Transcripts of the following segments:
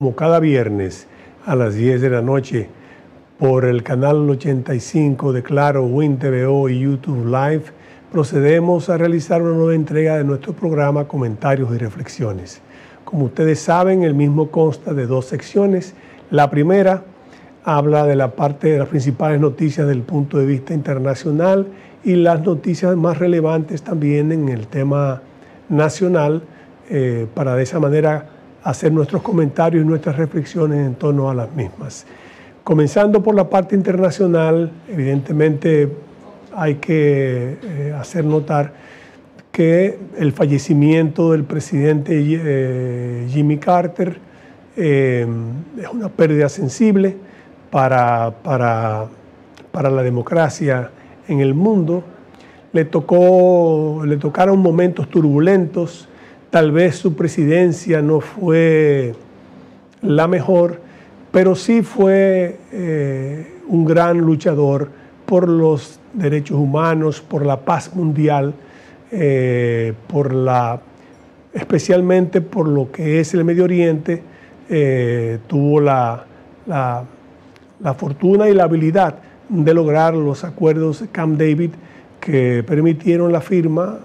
Como cada viernes a las 10 de la noche por el canal 85 de Claro, Win TVO y YouTube Live, procedemos a realizar una nueva entrega de nuestro programa Comentarios y Reflexiones. Como ustedes saben, el mismo consta de dos secciones. La primera habla de la parte de las principales noticias del punto de vista internacional y las noticias más relevantes también en el tema nacional, para de esa manera hacer nuestros comentarios y nuestras reflexiones en torno a las mismas. Comenzando por la parte internacional, evidentemente hay que hacer notar que el fallecimiento del presidente Jimmy Carter es una pérdida sensible para la democracia en el mundo. Le tocaron momentos turbulentos. Tal vez su presidencia no fue la mejor, pero sí fue un gran luchador por los derechos humanos, por la paz mundial, especialmente por lo que es el Medio Oriente. Tuvo la fortuna y la habilidad de lograr los acuerdos de Camp David que permitieron la firma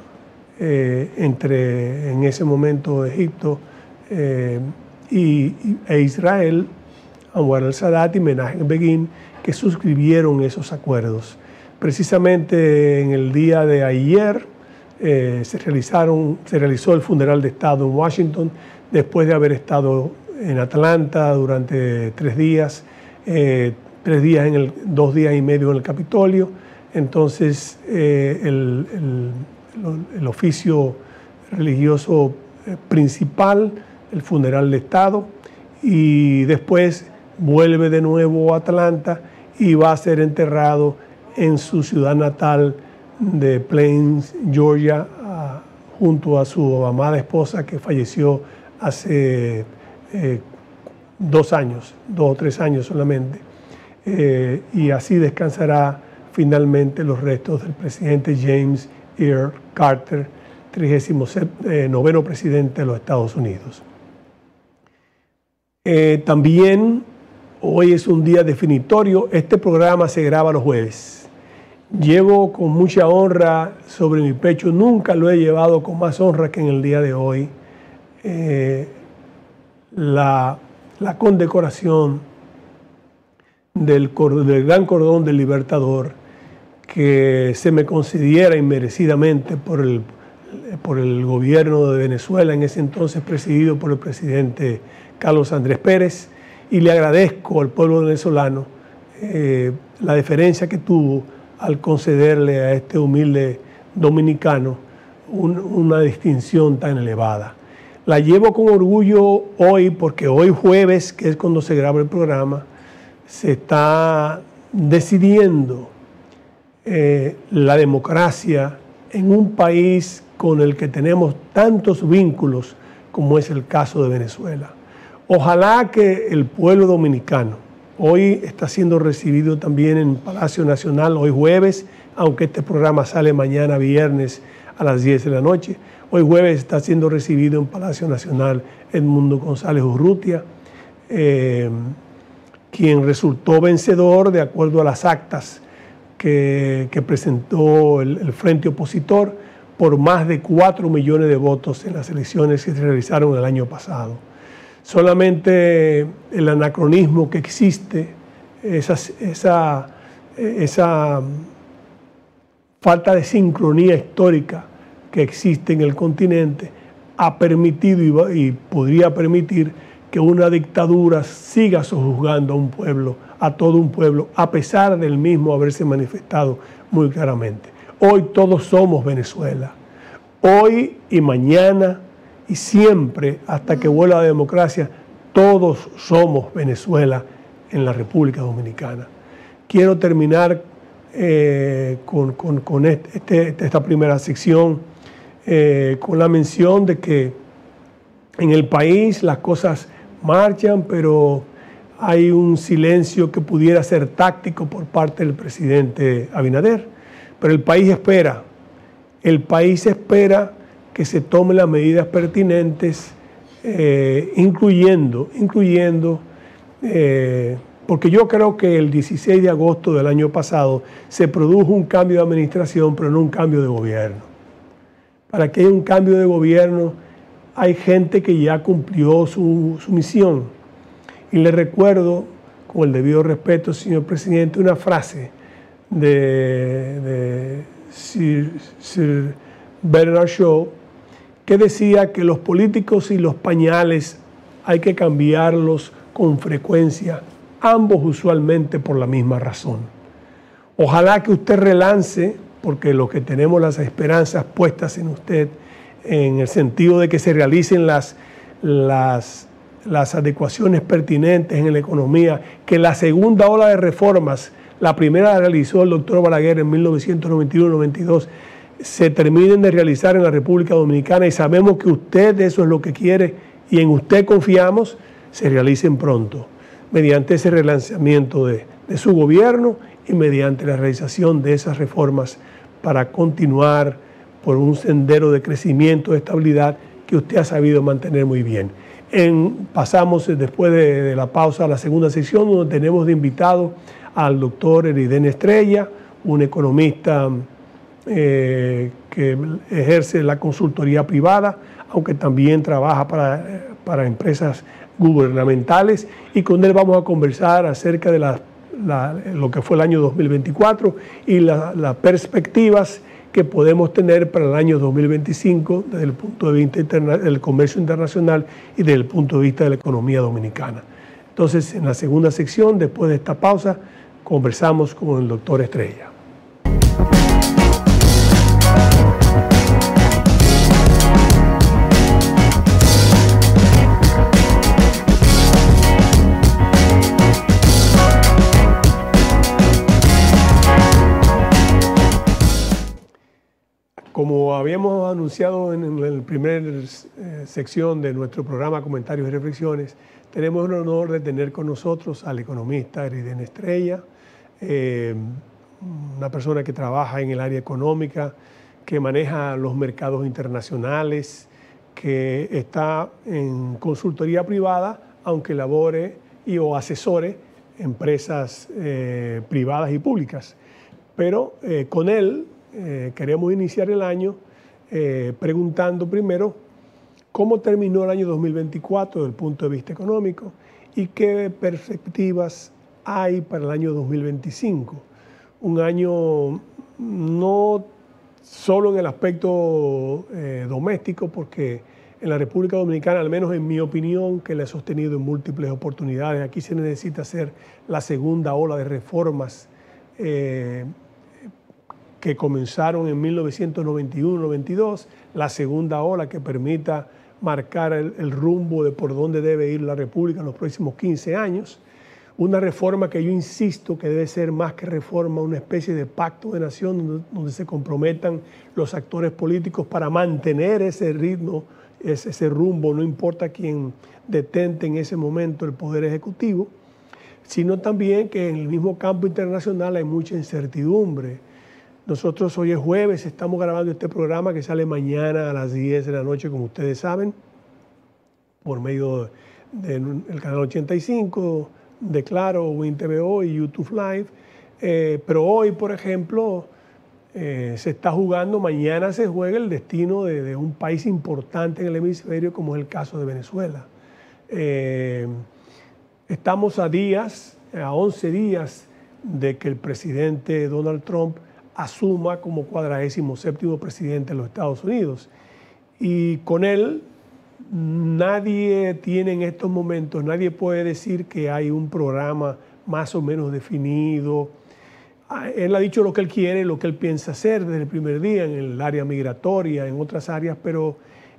entre, en ese momento, Egipto e Israel, Anwar al-Sadat y Menachem Begin, que suscribieron esos acuerdos. Precisamente en el día de ayer se realizó el funeral de Estado en Washington, después de haber estado en Atlanta durante 3 días, 2 días y medio en el Capitolio. Entonces el oficio religioso principal, el funeral de Estado, y después vuelve de nuevo a Atlanta y va a ser enterrado en su ciudad natal de Plains, Georgia, junto a su amada esposa que falleció hace 2 o 3 años solamente. Y así descansará finalmente los restos del presidente James Earl Carter, 39º presidente de los Estados Unidos. También hoy es un día definitorio. Este programa se graba los jueves. Llevo con mucha honra sobre mi pecho, nunca lo he llevado con más honra que en el día de hoy, la condecoración del Gran Cordón del Libertador, que se me concediera inmerecidamente por el gobierno de Venezuela, en ese entonces presidido por el presidente Carlos Andrés Pérez, y le agradezco al pueblo venezolano la deferencia que tuvo al concederle a este humilde dominicano una distinción tan elevada. La llevo con orgullo hoy porque hoy jueves, que es cuando se graba el programa, se está decidiendo la democracia en un país con el que tenemos tantos vínculos como es el caso de Venezuela. Ojalá que el pueblo dominicano hoy está siendo recibido también en Palacio Nacional, hoy jueves, aunque este programa sale mañana viernes a las 10 de la noche. Hoy jueves está siendo recibido en Palacio Nacional Edmundo González Urrutia, quien resultó vencedor de acuerdo a las actas que presentó el frente opositor por más de 4 millones de votos en las elecciones que se realizaron el año pasado. Solamente el anacronismo que existe, esa falta de sincronía histórica que existe en el continente, ha permitido y podría permitir que una dictadura siga sojuzgando a un pueblo, a todo un pueblo, a pesar del mismo haberse manifestado muy claramente. Hoy todos somos Venezuela. Hoy y mañana y siempre, hasta que vuelva la democracia, todos somos Venezuela en la República Dominicana. Quiero terminar con esta primera sección con la mención de que en el país las cosas marchan, pero hay un silencio que pudiera ser táctico por parte del presidente Abinader. Pero el país espera que se tomen las medidas pertinentes incluyendo porque yo creo que el 16 de agosto del año pasado se produjo un cambio de administración, pero no un cambio de gobierno. Para que haya un cambio de gobierno, hay gente que ya cumplió su misión. Y le recuerdo, con el debido respeto, señor presidente, una frase de Sir Bernard Shaw, que decía que los políticos y los pañales hay que cambiarlos con frecuencia, ambos usualmente por la misma razón. Ojalá que usted relance, porque lo que tenemos las esperanzas puestas en usted, en el sentido de que se realicen las adecuaciones pertinentes en la economía, que la segunda ola de reformas, la primera la realizó el doctor Balaguer en 1991-92, se terminen de realizar en la República Dominicana, y sabemos que usted eso es lo que quiere y en usted confiamos, se realicen pronto, mediante ese relanzamiento de su gobierno y mediante la realización de esas reformas para continuar por un sendero de crecimiento, de estabilidad que usted ha sabido mantener muy bien. Pasamos después de la pausa a la segunda sección, donde tenemos de invitado al doctor Eridén Estrella, un economista que ejerce la consultoría privada, aunque también trabaja para empresas gubernamentales, y con él vamos a conversar acerca de lo que fue el año 2024 y las perspectivas que podemos tener para el año 2025 desde el punto de vista del comercio internacional y desde el punto de vista de la economía dominicana. Entonces, en la segunda sección, después de esta pausa, conversamos con el doctor Estrella. Como habíamos anunciado en la primera sección de nuestro programa Comentarios y Reflexiones, tenemos el honor de tener con nosotros al economista Eridén Estrella, una persona que trabaja en el área económica, que maneja los mercados internacionales, que está en consultoría privada, aunque labore o asesore empresas privadas y públicas. Pero con él queremos iniciar el año preguntando primero cómo terminó el año 2024 desde el punto de vista económico y qué perspectivas hay para el año 2025. Un año no solo en el aspecto doméstico, porque en la República Dominicana, al menos en mi opinión, que la he sostenido en múltiples oportunidades, aquí se necesita hacer la segunda ola de reformas que comenzaron en 1991-92, la segunda ola que permita marcar el rumbo de por dónde debe ir la República en los próximos 15 años. Una reforma que yo insisto que debe ser más que reforma, una especie de pacto de nación donde se comprometan los actores políticos para mantener ese ritmo, ese rumbo, no importa quién detente en ese momento el Poder Ejecutivo, sino también que en el mismo campo internacional hay mucha incertidumbre. Nosotros hoy es jueves, estamos grabando este programa que sale mañana a las 10 de la noche, como ustedes saben, por medio del canal 85, de Claro, Win TVO y YouTube Live. Pero hoy, por ejemplo, se está jugando, mañana se juega el destino de un país importante en el hemisferio, como es el caso de Venezuela. Estamos a 11 días de que el presidente Donald Trump asuma como 47º presidente de los Estados Unidos. Y con él nadie tiene en estos momentos, nadie puede decir que hay un programa más o menos definido. Él ha dicho lo que él quiere, lo que él piensa hacer desde el primer día en el área migratoria, en otras áreas, pero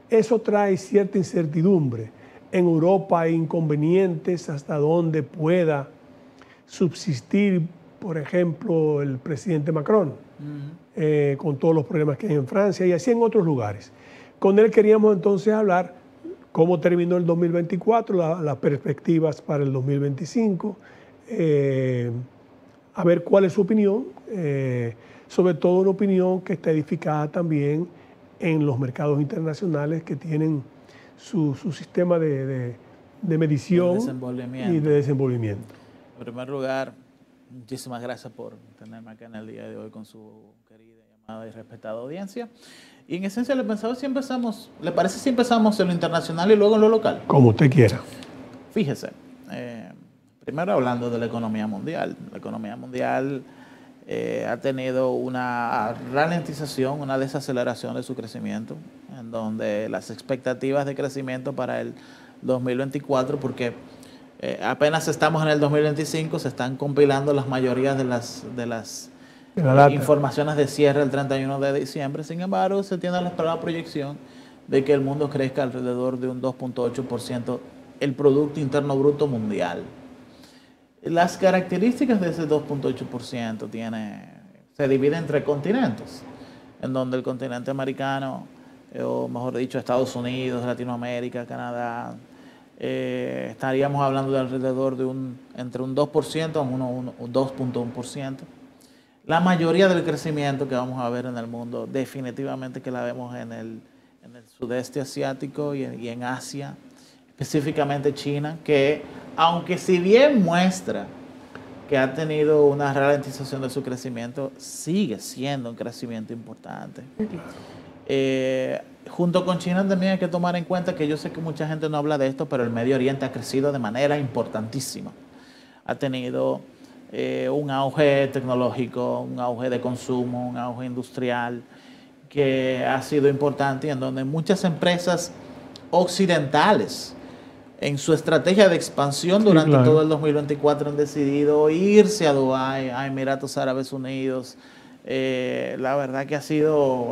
eso trae cierta incertidumbre. En Europa hay inconvenientes hasta donde pueda subsistir, por ejemplo, el presidente Macron, con todos los problemas que hay en Francia y así en otros lugares. Con él queríamos entonces hablar cómo terminó el 2024, las perspectivas para el 2025, a ver cuál es su opinión, sobre todo una opinión que está edificada también en los mercados internacionales que tienen su sistema de medición y de desenvolvimiento. En primer lugar, muchísimas gracias por tenerme acá en el día de hoy con su querida, llamada y respetada audiencia. Y en esencia, ¿le parece si empezamos en lo internacional y luego en lo local? Como usted quiera. Fíjese, primero hablando de la economía mundial. La economía mundial ha tenido una ralentización, una desaceleración de su crecimiento, en donde las expectativas de crecimiento para el 2024, porque apenas estamos en el 2025, se están compilando las mayorías de las informaciones de cierre el 31 de diciembre. Sin embargo, se tiene la proyección de que el mundo crezca alrededor de un 2.8% el Producto Interno Bruto mundial. Las características de ese 2.8% se divide entre continentes, en donde el continente americano, o mejor dicho, Estados Unidos, Latinoamérica, Canadá, estaríamos hablando de alrededor de entre un 2% a un 2.1%. La mayoría del crecimiento que vamos a ver en el mundo, definitivamente que la vemos en el sudeste asiático y en Asia, específicamente China, que aunque si bien muestra que ha tenido una ralentización de su crecimiento, sigue siendo un crecimiento importante. Junto con China también hay que tomar en cuenta que yo sé que mucha gente no habla de esto, pero el Medio Oriente ha crecido de manera importantísima. Ha tenido un auge tecnológico, un auge de consumo, un auge industrial que ha sido importante y en donde muchas empresas occidentales en su estrategia de expansión durante todo el 2024 han decidido irse a Dubái, a Emiratos Árabes Unidos. La verdad que ha sido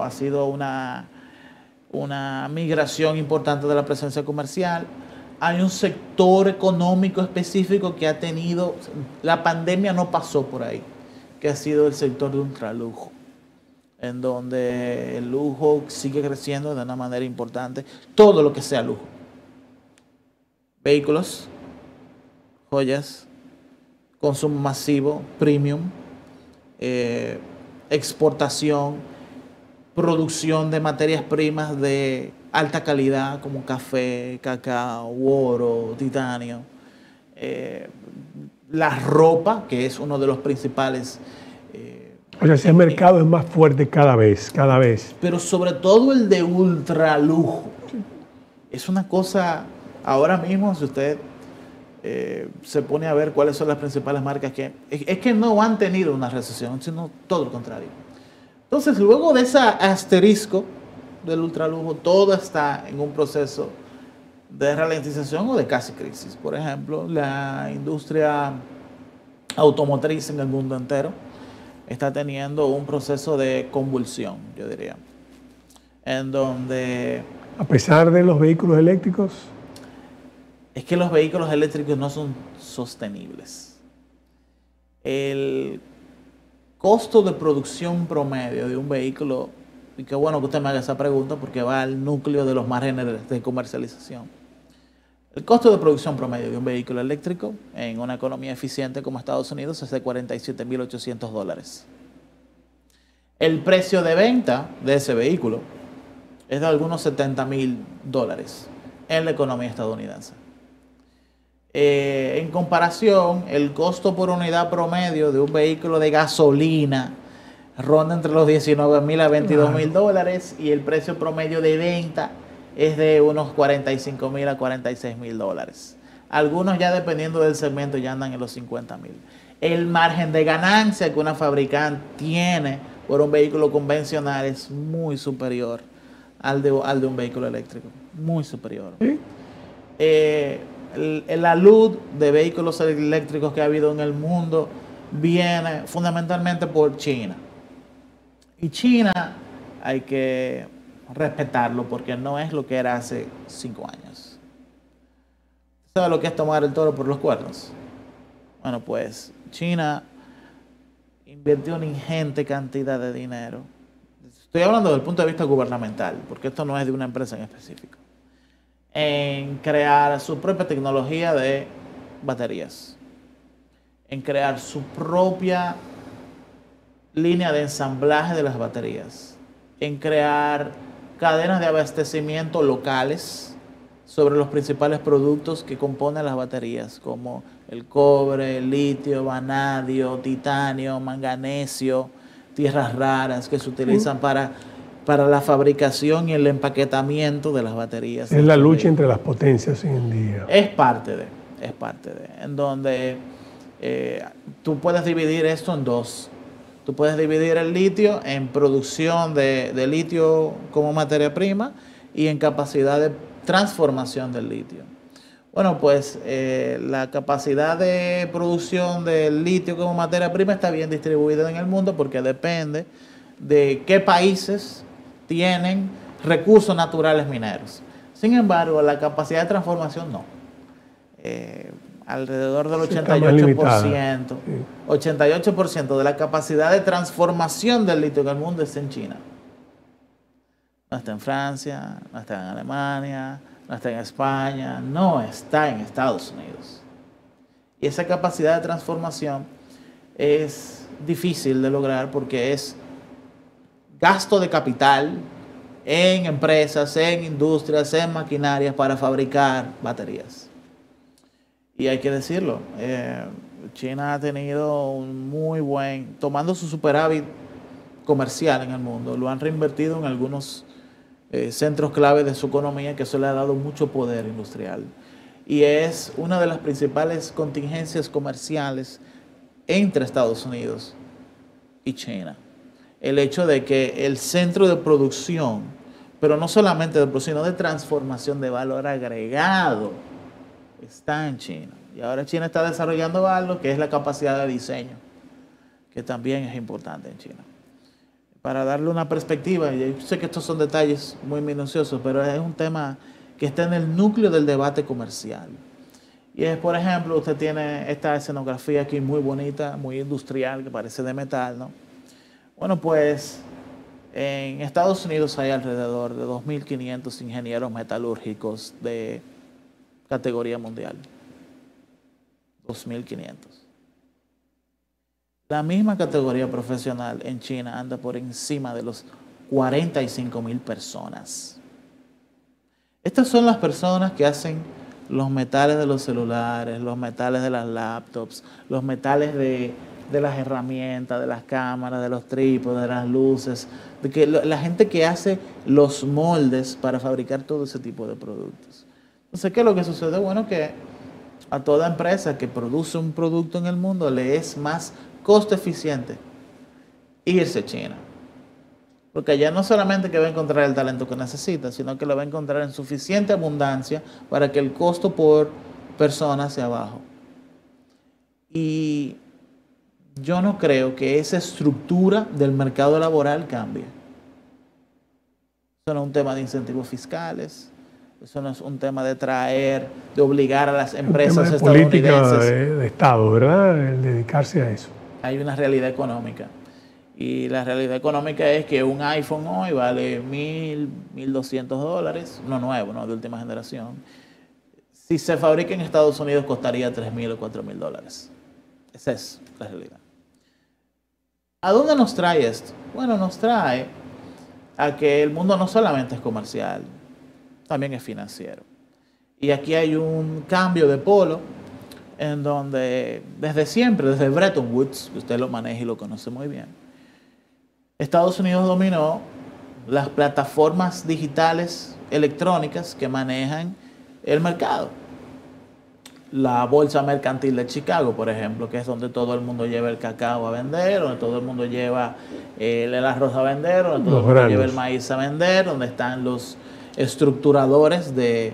una migración importante de la presencia comercial. Hay un sector económico específico que ha tenido, la pandemia no pasó por ahí, que ha sido el sector de ultralujo, en donde el lujo sigue creciendo de una manera importante, todo lo que sea lujo. Vehículos, joyas, consumo masivo, premium, exportación, producción de materias primas de alta calidad como café, cacao, oro, titanio, la ropa, que es uno de los principales. O sea, ese mercado es más fuerte cada vez. Pero sobre todo el de ultralujo. Es una cosa, ahora mismo, si usted se pone a ver cuáles son las principales marcas es que no han tenido una recesión, sino todo lo contrario. Entonces, luego de ese asterisco del ultralujo, todo está en un proceso de ralentización o de casi crisis. Por ejemplo, la industria automotriz en el mundo entero está teniendo un proceso de convulsión, yo diría, en donde... A pesar de los vehículos eléctricos. Es que los vehículos eléctricos no son sostenibles. El costo de producción promedio de un vehículo, y qué bueno que usted me haga esa pregunta porque va al núcleo de los márgenes de comercialización. El costo de producción promedio de un vehículo eléctrico en una economía eficiente como Estados Unidos es de $47,800. El precio de venta de ese vehículo es de algunos $70,000 en la economía estadounidense. En comparación, el costo por unidad promedio de un vehículo de gasolina ronda entre los $19,000 a $22,000 y el precio promedio de venta es de unos $45,000 a $46,000. Algunos ya dependiendo del segmento ya andan en los $50,000. El margen de ganancia que una fabricante tiene por un vehículo convencional es muy superior al de un vehículo eléctrico, muy superior. ¿Sí? La luz de vehículos eléctricos que ha habido en el mundo viene fundamentalmente por China. Y China hay que respetarlo porque no es lo que era hace 5 años. ¿Sabe lo que es tomar el toro por los cuernos? Bueno, pues China invirtió una ingente cantidad de dinero. Estoy hablando desde el punto de vista gubernamental, porque esto no es de una empresa en específico, en crear su propia tecnología de baterías, en crear su propia línea de ensamblaje de las baterías, en crear cadenas de abastecimiento locales, sobre los principales productos que componen las baterías, como el cobre, el litio, vanadio, titanio, manganesio, tierras raras que se utilizan para la fabricación y el empaquetamiento de las baterías. Es la lucha entre las potencias hoy en día. Es parte de, en donde tú puedes dividir esto en dos. Tú puedes dividir el litio en producción de litio como materia prima y en capacidad de transformación del litio. Bueno, pues la capacidad de producción del litio como materia prima está bien distribuida en el mundo porque depende de qué países tienen recursos naturales mineros. Sin embargo, la capacidad de transformación no. Alrededor del 88%, 88% de la capacidad de transformación del litio en el mundo está en China. No está en Francia, no está en Alemania, no está en España, no está en Estados Unidos. Y esa capacidad de transformación es difícil de lograr porque es gasto de capital en empresas, en industrias, en maquinarias para fabricar baterías. Y hay que decirlo, China ha tenido un muy buen, tomando su superávit comercial en el mundo, lo han reinvertido en algunos centros clave de su economía, que eso le ha dado mucho poder industrial. Y es una de las principales contingencias comerciales entre Estados Unidos y China. El hecho de que el centro de producción, pero no solamente de producción, sino de transformación de valor agregado, está en China. Y ahora China está desarrollando algo que es la capacidad de diseño, que también es importante en China. Para darle una perspectiva, y yo sé que estos son detalles muy minuciosos, pero es un tema que está en el núcleo del debate comercial. Y es, por ejemplo, usted tiene esta escenografía aquí muy bonita, muy industrial, que parece de metal, ¿no? Bueno, pues en Estados Unidos hay alrededor de 2.500 ingenieros metalúrgicos de categoría mundial. 2.500. La misma categoría profesional en China anda por encima de los 45.000 personas. Estas son las personas que hacen los metales de los celulares, los metales de las laptops, los metales de las herramientas, de las cámaras, de los trípodes, de las luces, de que la gente que hace los moldes para fabricar todo ese tipo de productos. Entonces, ¿qué es lo que sucede? Bueno, que a toda empresa que produce un producto en el mundo le es más costo eficiente irse a China. Porque allá no solamente que va a encontrar el talento que necesita, sino que lo va a encontrar en suficiente abundancia para que el costo por persona sea bajo. Y yo no creo que esa estructura del mercado laboral cambie. Eso no es un tema de incentivos fiscales, eso no es un tema de de obligar a las empresas estadounidenses. Política de Estado, ¿verdad? El dedicarse a eso. Hay una realidad económica. Y la realidad económica es que un iPhone hoy vale $1.000, $1.200, no nuevo, no de última generación. Si se fabrica en Estados Unidos costaría $3.000 o $4.000. Esa es la realidad. ¿A dónde nos trae esto? Bueno, nos trae a que el mundo no solamente es comercial, también es financiero. Y aquí hay un cambio de polo en donde desde siempre, desde Bretton Woods, que usted lo maneja y lo conoce muy bien, Estados Unidos dominó las plataformas digitales electrónicas que manejan el mercado. La Bolsa Mercantil de Chicago, por ejemplo, que es donde todo el mundo lleva el cacao a vender, donde todo el mundo lleva el arroz a vender, donde todo el mundo lleva el maíz a vender, donde están los estructuradores de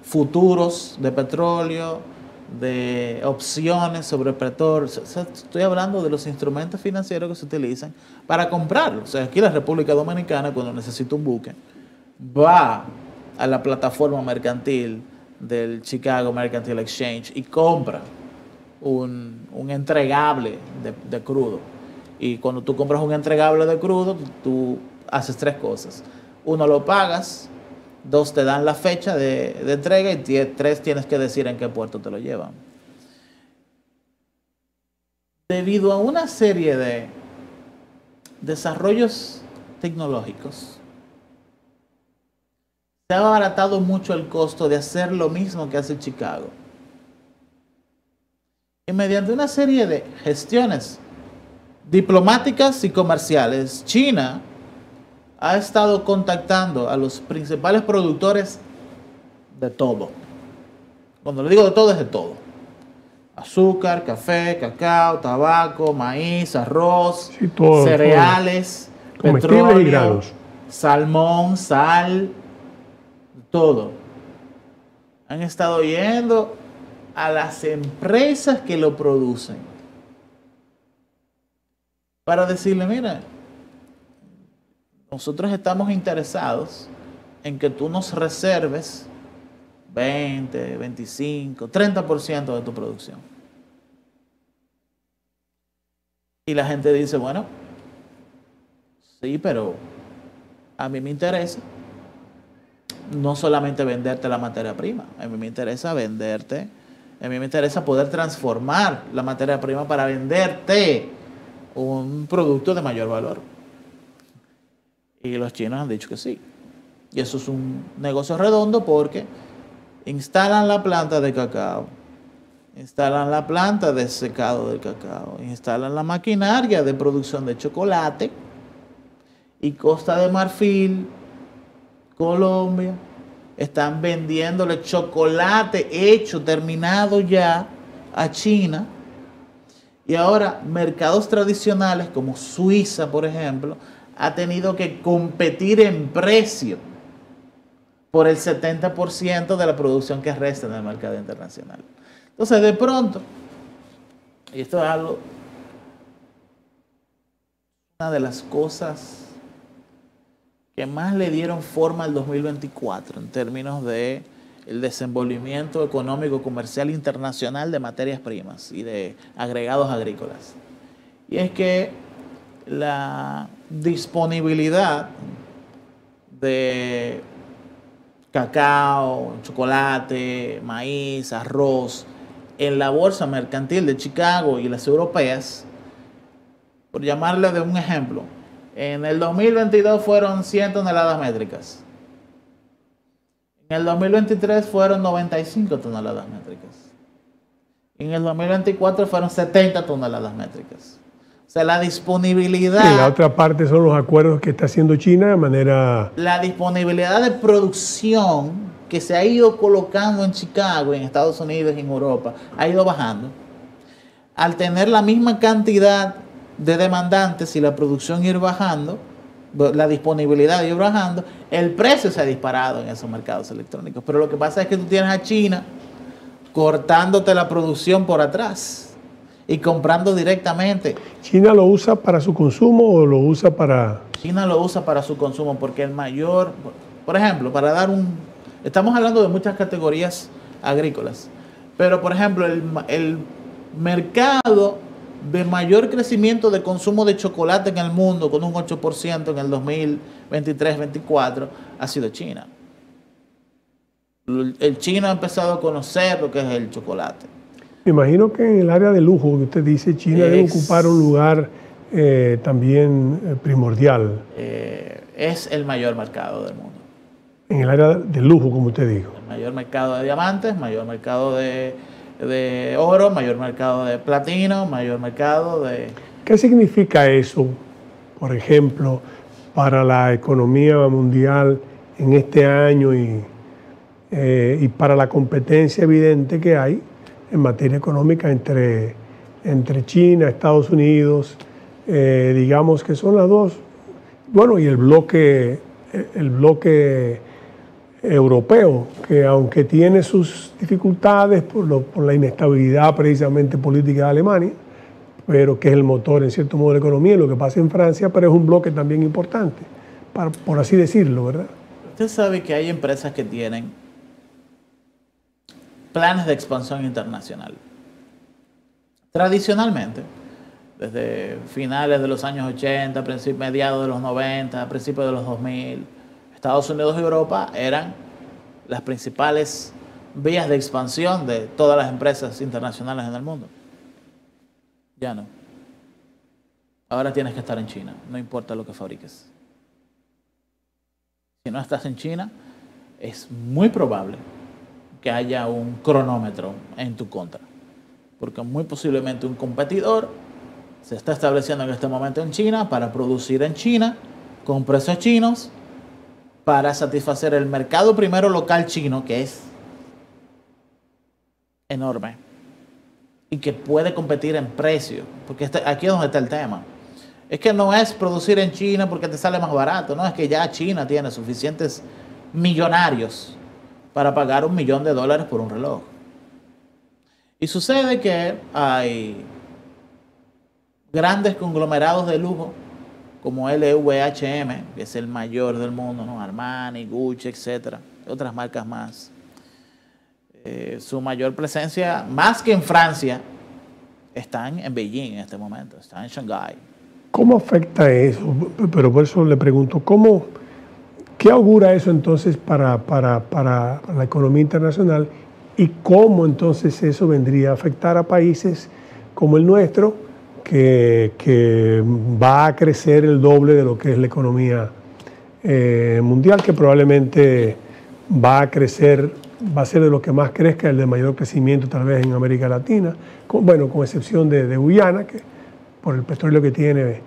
futuros de petróleo, de opciones sobre petróleo. Estoy hablando de los instrumentos financieros que se utilizan para comprarlo. O sea, aquí la República Dominicana, cuando necesita un buque, va a la plataforma mercantil del Chicago Mercantile Exchange y compra un entregable de crudo. Y cuando tú compras un entregable de crudo, tú haces tres cosas. Uno, lo pagas. Dos, te dan la fecha de entrega. Y tres, tienes que decir en qué puerto te lo llevan. Debido a una serie de desarrollos tecnológicos, se ha abaratado mucho el costo de hacer lo mismo que hace Chicago. Y mediante una serie de gestiones diplomáticas y comerciales, China ha estado contactando a los principales productores de todo. Cuando le digo de todo, es de todo. Azúcar, café, cacao, tabaco, maíz, arroz, sí, todo, cereales, todo. Petróleo, salmón, sal, todo. Han estado yendo a las empresas que lo producen para decirle, mira, nosotros estamos interesados en que tú nos reserves 20, 25, 30% de tu producción. Y la gente dice, bueno, sí, pero a mí me interesa no solamente venderte la materia prima, a mí me interesa venderte, a mí me interesa poder transformar la materia prima para venderte un producto de mayor valor. Y los chinos han dicho que sí. Y eso es un negocio redondo porque instalan la planta de cacao, instalan la planta de secado del cacao, instalan la maquinaria de producción de chocolate, y Costa de Marfil, Colombia, están vendiéndole chocolate hecho, terminado ya, a China. Y ahora mercados tradicionales como Suiza, por ejemplo, ha tenido que competir en precio por el 70% de la producción que resta en el mercado internacional. Entonces, de pronto, y esto es algo, una de las cosas que más le dieron forma al 2024 en términos de el desenvolvimiento económico comercial internacional de materias primas y de agregados agrícolas. Y es que la disponibilidad de cacao, chocolate, maíz, arroz en la bolsa mercantil de Chicago y las europeas, por llamarle de un ejemplo, en el 2022 fueron 100 toneladas métricas. En el 2023 fueron 95 toneladas métricas. En el 2024 fueron 70 toneladas métricas. O sea, la disponibilidad... Y la otra parte son los acuerdos que está haciendo China de manera... La disponibilidad de producción que se ha ido colocando en Chicago, en Estados Unidos y en Europa, ha ido bajando. Al tener la misma cantidad de demandantes y la producción ir bajando, la disponibilidad ir bajando, el precio se ha disparado en esos mercados electrónicos. Pero lo que pasa es que tú tienes a China cortándote la producción por atrás y comprando directamente. ¿China lo usa para su consumo o lo usa para...? China lo usa para su consumo porque el mayor, por ejemplo, para dar un... Estamos hablando de muchas categorías agrícolas, pero por ejemplo el mercado de mayor crecimiento de consumo de chocolate en el mundo, con un 8% en el 2023-24, ha sido China. El chino ha empezado a conocer lo que es el chocolate. Me imagino que en el área de lujo que usted dice, China debe ocupar un lugar también primordial. Es el mayor mercado del mundo. En el área de lujo, como usted dijo. El mayor mercado de diamantes, mayor mercado de oro, mayor mercado de platino, mayor mercado de... ¿Qué significa eso, por ejemplo, para la economía mundial en este año y para la competencia evidente que hay en materia económica entre China, Estados Unidos, digamos que son las dos, bueno, y el bloque europeo, que aunque tiene sus dificultades por la inestabilidad precisamente política de Alemania, pero que es el motor en cierto modo de la economía, lo que pasa en Francia, pero es un bloque también importante, por así decirlo, ¿verdad? Usted sabe que hay empresas que tienen planes de expansión internacional. Tradicionalmente, desde finales de los años 80, mediados de los 90, principios de los 2000, Estados Unidos y Europa eran las principales vías de expansión de todas las empresas internacionales en el mundo. Ya no. Ahora tienes que estar en China, no importa lo que fabriques. Si no estás en China, es muy probable que haya un cronómetro en tu contra, porque muy posiblemente un competidor se está estableciendo en este momento en China para producir en China con precios chinos para satisfacer el mercado primero local chino, que es enorme y que puede competir en precio, porque aquí es donde está el tema. Es que no es producir en China porque te sale más barato, no, es que ya China tiene suficientes millonarios para pagar $1 millón por un reloj. Y sucede que hay grandes conglomerados de lujo como LVMH, que es el mayor del mundo, ¿no? Armani, Gucci, etcétera, otras marcas más. Su mayor presencia, más que en Francia, están en Beijing en este momento, están en Shanghái. ¿Cómo afecta eso? Pero por eso le pregunto, ¿qué augura eso entonces para la economía internacional y cómo entonces eso vendría a afectar a países como el nuestro, que va a crecer el doble de lo que es la economía mundial, que probablemente va a crecer, va a ser de lo que más crezca, el de mayor crecimiento tal vez en América Latina, con excepción de Guyana, que por el petróleo que tiene.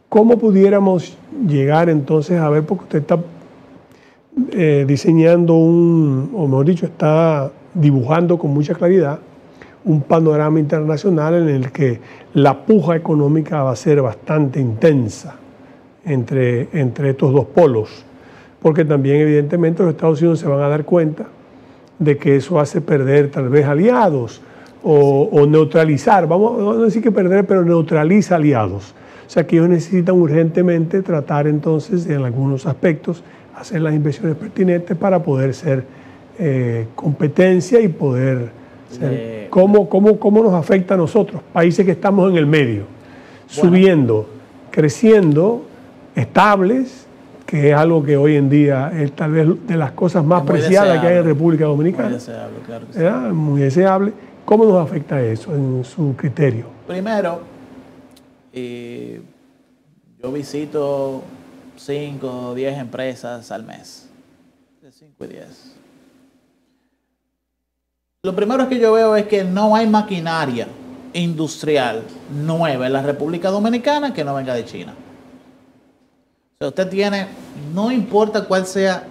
¿Cómo pudiéramos llegar entonces a ver, porque usted está diseñando o mejor dicho, está dibujando con mucha claridad un panorama internacional en el que la puja económica va a ser bastante intensa entre estos dos polos, porque también evidentemente los Estados Unidos se van a dar cuenta de que eso hace perder tal vez aliados o neutralizar, vamos a decir que perder, pero neutraliza aliados. O sea que ellos necesitan urgentemente tratar entonces en algunos aspectos, hacer las inversiones pertinentes para poder ser competencia y poder ser. ¿Cómo nos afecta a nosotros, países que estamos en el medio, subiendo, creciendo, estables, que es algo que hoy en día es tal vez de las cosas más preciadas que hay en República Dominicana? Muy deseable, claro que sí. Muy deseable. ¿Cómo nos afecta eso en su criterio? Primero, yo visito 5 o 10 empresas al mes, de 5 y 10. Lo primero que yo veo es que no hay maquinaria industrial nueva en la República Dominicana que no venga de China. O sea, usted tiene, no importa cuál sea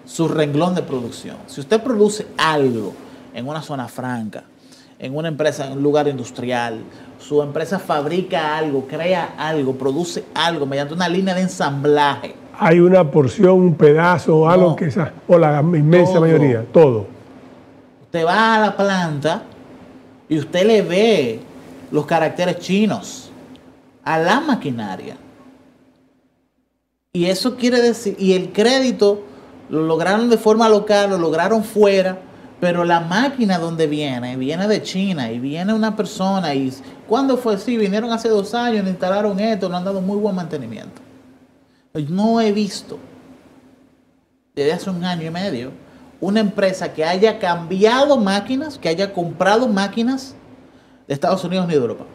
su renglón de producción, si usted produce algo en una zona franca, en una empresa, en un lugar industrial, su empresa fabrica algo, crea algo, produce algo mediante una línea de ensamblaje. Hay una porción, un pedazo o algo que sea, o la inmensa mayoría, todo. Usted va a la planta y usted le ve los caracteres chinos a la maquinaria. Y eso quiere decir, y el crédito lo lograron de forma local, lo lograron fuera, pero la máquina donde viene de China y viene una persona y ¿cuándo fue? Sí, vinieron hace 2 años, instalaron esto, le han dado muy buen mantenimiento. No he visto desde hace 1 año y medio una empresa que haya cambiado máquinas, que haya comprado máquinas de Estados Unidos ni de Europa.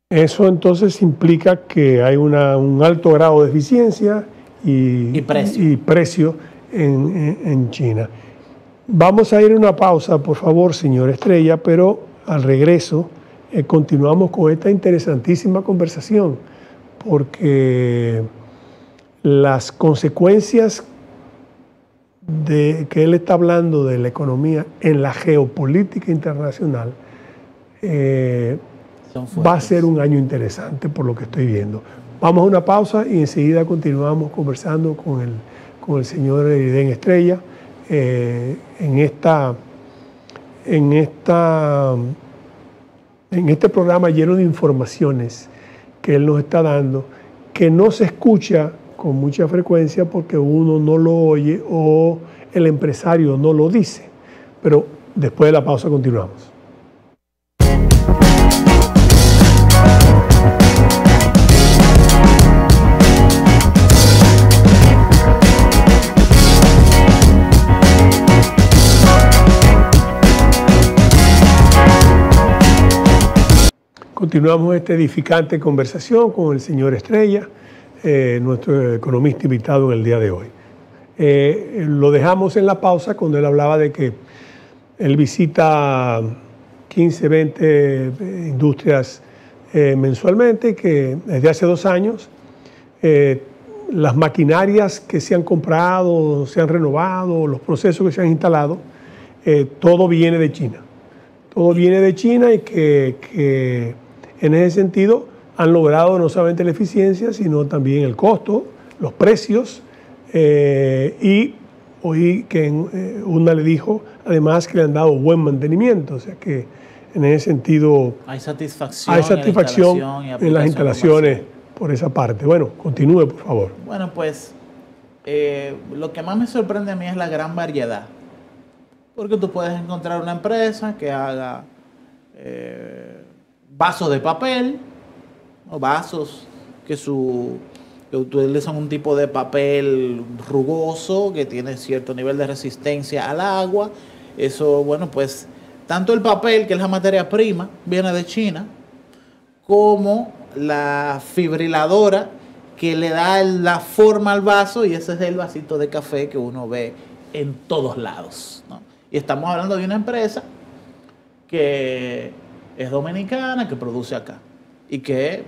Eso entonces implica que hay un alto grado de eficiencia y precio en China. Vamos a ir a una pausa, por favor, señor Estrella, pero al regreso continuamos con esta interesantísima conversación, porque las consecuencias de que él está hablando de la economía en la geopolítica internacional va a ser un año interesante por lo que estoy viendo. Vamos a una pausa y enseguida continuamos conversando con el señor Eriden Estrella en este programa lleno de informaciones que él nos está dando, que no se escucha con mucha frecuencia porque uno no lo oye o el empresario no lo dice. Pero después de la pausa continuamos. Continuamos esta edificante conversación con el señor Estrella, nuestro economista invitado en el día de hoy. Lo dejamos en la pausa cuando él hablaba de que él visita 15, 20 industrias mensualmente y que desde hace 2 años las maquinarias que se han comprado, se han renovado, los procesos que se han instalado, todo viene de China. Todo viene de China y que en ese sentido han logrado no solamente la eficiencia, sino también el costo, los precios, y oí que una le dijo además que le han dado buen mantenimiento, o sea que en ese sentido hay satisfacción en las instalaciones por esa parte. Bueno, continúe por favor. Bueno, pues lo que más me sorprende a mí es la gran variedad, porque tú puedes encontrar una empresa que haga vasos de papel, o vasos que utilizan un tipo de papel rugoso que tiene cierto nivel de resistencia al agua. Eso, bueno, pues tanto el papel, que es la materia prima, viene de China, como la fibriladora que le da la forma al vaso, y ese es el vasito de café que uno ve en todos lados, ¿no? Y estamos hablando de una empresa que es dominicana, que produce acá, y que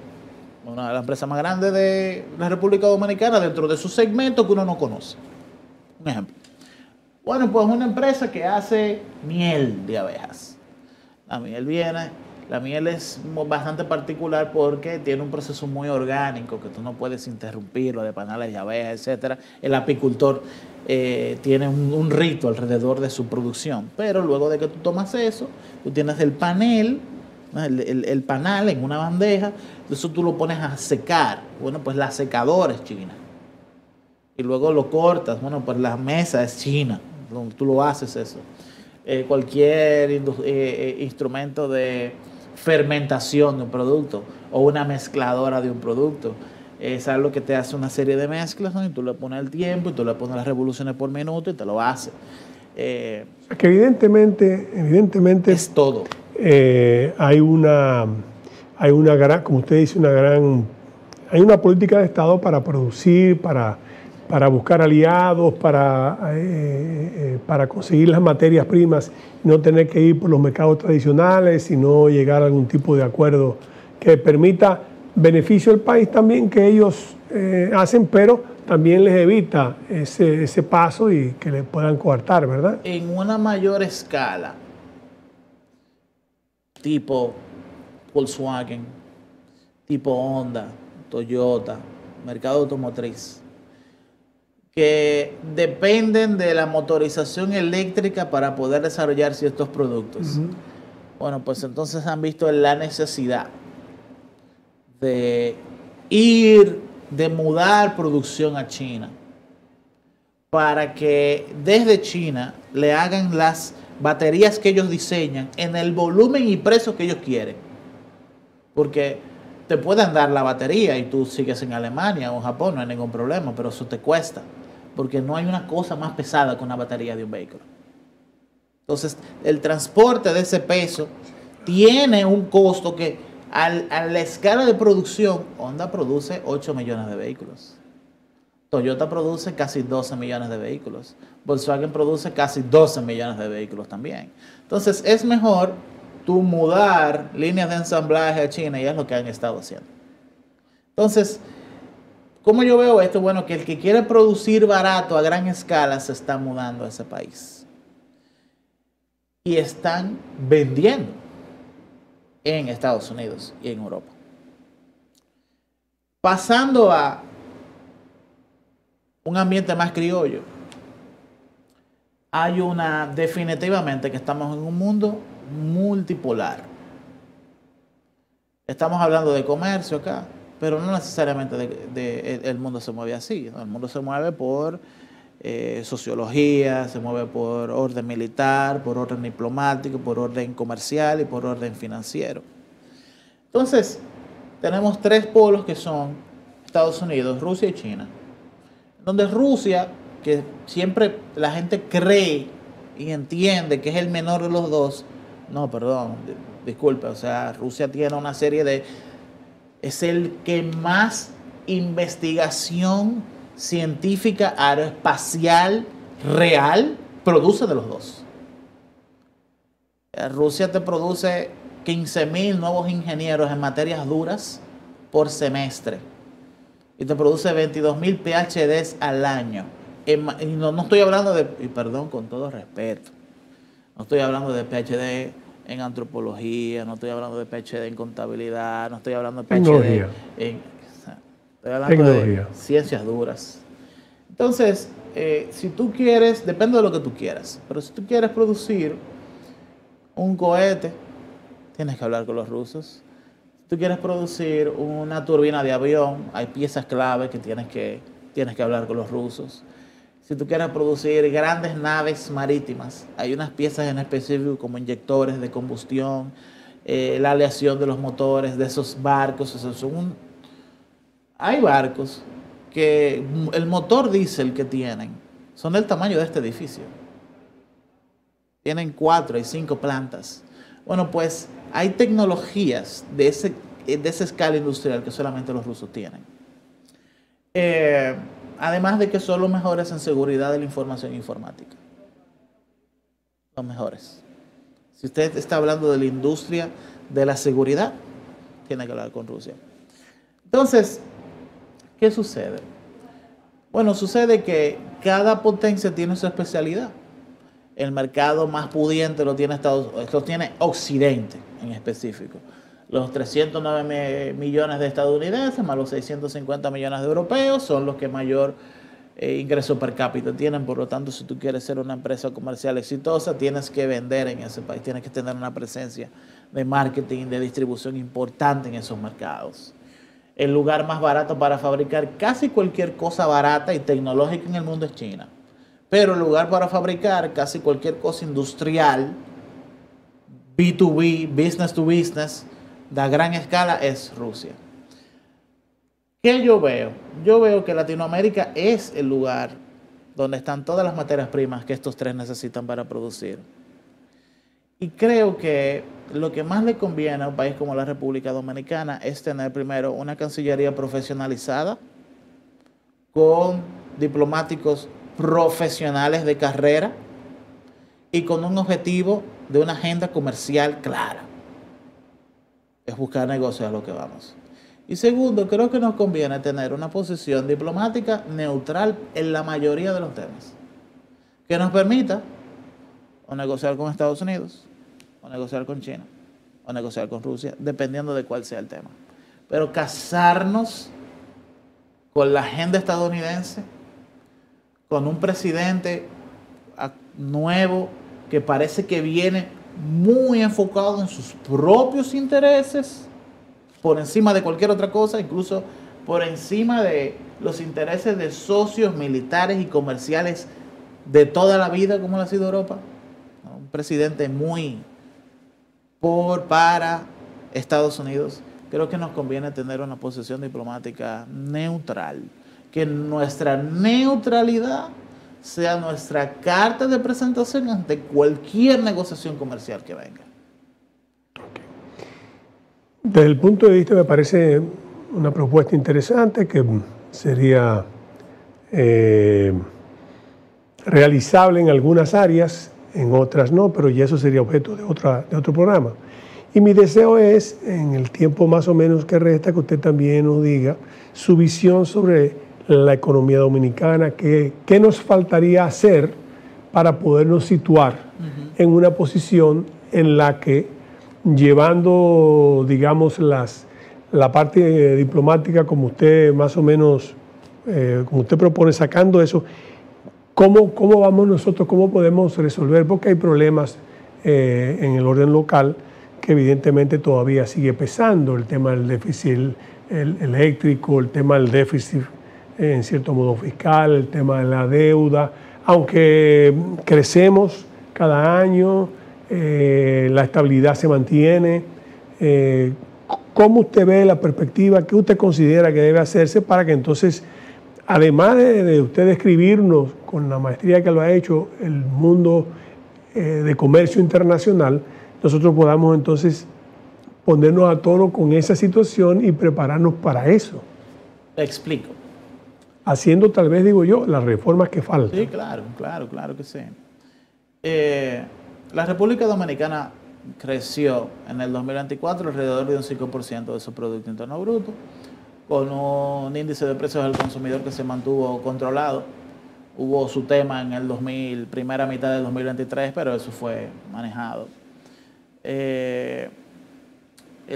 una de las empresas más grandes de la República Dominicana dentro de su segmento que uno no conoce. Un ejemplo. Bueno, pues una empresa que hace miel de abejas. La miel es bastante particular porque tiene un proceso muy orgánico que tú no puedes interrumpirlo, de panales de abejas, etc. El apicultor tiene un rito alrededor de su producción, pero luego de que tú tomas eso, tú tienes el panel, el panal en una bandeja, eso tú lo pones a secar. Bueno, pues la secadora es china. Y luego lo cortas. Bueno, pues la mesa es china. Tú lo haces eso. Cualquier instrumento de fermentación de un producto o una mezcladora de un producto es algo que te hace una serie de mezclas, ¿no? Y tú le pones el tiempo y tú le pones las revoluciones por minuto y te lo hace. Que evidentemente es todo. Hay una gran, como usted dice, hay una política de Estado para producir, para buscar aliados, para conseguir las materias primas, no tener que ir por los mercados tradicionales, sino llegar a algún tipo de acuerdo que permita beneficio al país también que ellos hacen, pero también les evita ese paso y que le puedan coartar, ¿verdad? En una mayor escala, tipo Volkswagen, tipo Honda, Toyota, mercado automotriz, que dependen de la motorización eléctrica para poder desarrollar ciertos productos. Uh-huh. Bueno, pues entonces han visto la necesidad de mudar producción a China para que desde China le hagan las baterías que ellos diseñan en el volumen y precio que ellos quieren. Porque te pueden dar la batería y tú sigues en Alemania o en Japón, no hay ningún problema, pero eso te cuesta. Porque no hay una cosa más pesada que una batería de un vehículo. Entonces, el transporte de ese peso tiene un costo que a la escala de producción, Honda produce 8 millones de vehículos. Toyota produce casi 12 millones de vehículos. Volkswagen produce casi 12 millones de vehículos también. Entonces, es mejor tú mudar líneas de ensamblaje a China, y es lo que han estado haciendo. Entonces, ¿cómo yo veo esto? Bueno, que el que quiere producir barato a gran escala se está mudando a ese país. Y están vendiendo en Estados Unidos y en Europa. Pasando a un ambiente más criollo, definitivamente que estamos en un mundo multipolar. Estamos hablando de comercio acá, pero no necesariamente el mundo se mueve así, ¿no? El mundo se mueve por sociología, se mueve por orden militar, por orden diplomático, por orden comercial y por orden financiero. Entonces, tenemos 3 polos que son Estados Unidos, Rusia y China. Donde Rusia, que siempre la gente cree y entiende que es el menor de los dos, no, perdón, disculpe, o sea, Rusia tiene una serie es el que más investigación científica aeroespacial real produce de los dos. Rusia te produce 15.000 nuevos ingenieros en materias duras por semestre y te produce 22.000 PhDs al año. Y no estoy hablando de, y perdón, con todo respeto, no estoy hablando de PhD en antropología, no estoy hablando de PhD en contabilidad, no estoy hablando de PhD estoy hablando de ciencias duras. Entonces, si tú quieres, depende de lo que tú quieras, pero si tú quieres producir un cohete, tienes que hablar con los rusos. Si tú quieres producir una turbina de avión, hay piezas clave que tienes que hablar con los rusos. Si tú quieres producir grandes naves marítimas, hay unas piezas en específico como inyectores de combustión, la aleación de los motores de esos barcos. Hay barcos que el motor diésel que tienen son del tamaño de este edificio. Tienen 4 y 5 plantas. Bueno, pues hay tecnologías de esa escala industrial que solamente los rusos tienen. Además de que son los mejores en seguridad de la información informática. Los mejores. Si usted está hablando de la industria de la seguridad, tiene que hablar con Rusia. Entonces, ¿qué sucede? Bueno, sucede que cada potencia tiene su especialidad. El mercado más pudiente lo tiene Occidente en específico. Los 309 millones de estadounidenses más los 650 millones de europeos son los que mayor ingreso per cápita tienen. Por lo tanto, si tú quieres ser una empresa comercial exitosa, tienes que vender en ese país, tienes que tener una presencia de marketing, de distribución importante en esos mercados. El lugar más barato para fabricar casi cualquier cosa barata y tecnológica en el mundo es China. Pero el lugar para fabricar casi cualquier cosa industrial, B2B, business to business, de gran escala es Rusia. ¿Qué yo veo? Yo veo que Latinoamérica es el lugar donde están todas las materias primas que estos tres necesitan para producir. Y creo que lo que más le conviene a un país como la República Dominicana es tener primero una cancillería profesionalizada con diplomáticos profesionales de carrera y con un objetivo de una agenda comercial clara. Es buscar negocios a lo que vamos. Y segundo, creo que nos conviene tener una posición diplomática neutral en la mayoría de los temas, que nos permita o negociar con Estados Unidos, o negociar con China, o negociar con Rusia, dependiendo de cuál sea el tema. Pero casarnos con la agenda estadounidense, con un presidente nuevo que parece que viene muy enfocado en sus propios intereses, por encima de cualquier otra cosa, incluso por encima de los intereses de socios militares y comerciales de toda la vida, como lo ha sido Europa. Un presidente muy para Estados Unidos. Creo que nos conviene tener una posición diplomática neutral, que nuestra neutralidad sea nuestra carta de presentación ante cualquier negociación comercial que venga. Desde el punto de vista, me parece una propuesta interesante que sería realizable en algunas áreas, en otras no, pero ya eso sería objeto de otro programa. Y mi deseo es, en el tiempo más o menos que resta, que usted también nos diga su visión sobre la economía dominicana, qué nos faltaría hacer para podernos situar en una posición en la que, llevando, digamos, la parte diplomática como usted más o menos, como usted propone, sacando eso, ¿cómo vamos nosotros, cómo podemos resolver? Porque hay problemas en el orden local que evidentemente todavía sigue pesando, el tema del déficit eléctrico, el tema del déficit en cierto modo fiscal, el tema de la deuda, aunque crecemos cada año, la estabilidad se mantiene. ¿Cómo usted ve la perspectiva? ¿Qué usted considera que debe hacerse para que entonces, además de usted describirnos con la maestría que lo ha hecho el mundo de comercio internacional, nosotros podamos entonces ponernos a tono con esa situación y prepararnos para eso? Explico. Haciendo tal vez, digo yo, las reformas que faltan. Sí, claro que sí. La República Dominicana creció en el 2024 alrededor de un 5% de su Producto Interno Bruto, con un índice de precios del consumidor que se mantuvo controlado. Hubo su tema en el primera mitad del 2023, pero eso fue manejado. El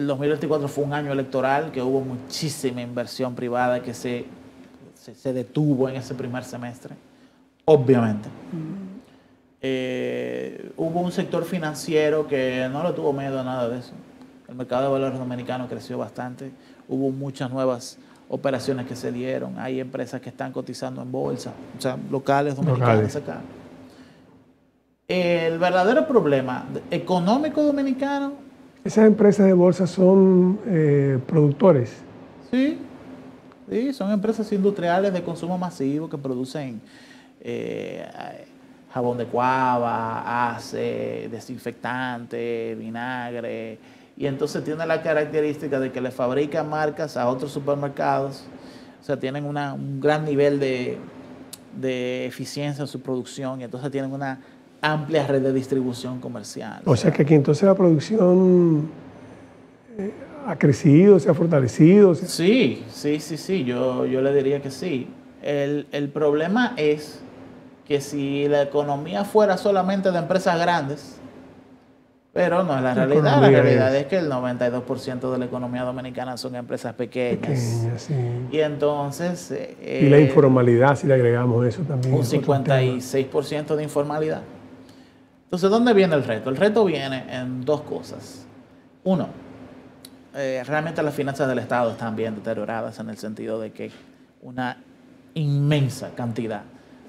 2024 fue un año electoral que hubo muchísima inversión privada que se detuvo en ese primer semestre, obviamente. Hubo un sector financiero que no le tuvo miedo a nada de eso. El mercado de valores dominicano creció bastante. Hubo muchas nuevas operaciones que se dieron. Hay empresas que están cotizando en bolsa, o sea, locales dominicanas acá. El verdadero problema económico dominicano... ¿Esas empresas de bolsa son productores? Sí, son empresas industriales de consumo masivo que producen jabón de cuava, ace, desinfectante, vinagre, y entonces tiene la característica de que le fabrican marcas a otros supermercados, o sea, tienen un gran nivel de eficiencia en su producción, y entonces tienen una amplia red de distribución comercial. O sea que aquí entonces la producción ha crecido, se ha fortalecido. Sí, yo le diría que sí. El problema es que si la economía fuera solamente de empresas grandes, pero no es la realidad. La realidad es que el 92% de la economía dominicana son empresas pequeñas. Sí. Y entonces... y la informalidad, si le agregamos eso también. Un 56% de informalidad. Entonces, ¿dónde viene el reto? El reto viene en dos cosas. Uno, realmente las finanzas del Estado están bien deterioradas en el sentido de que una inmensa cantidad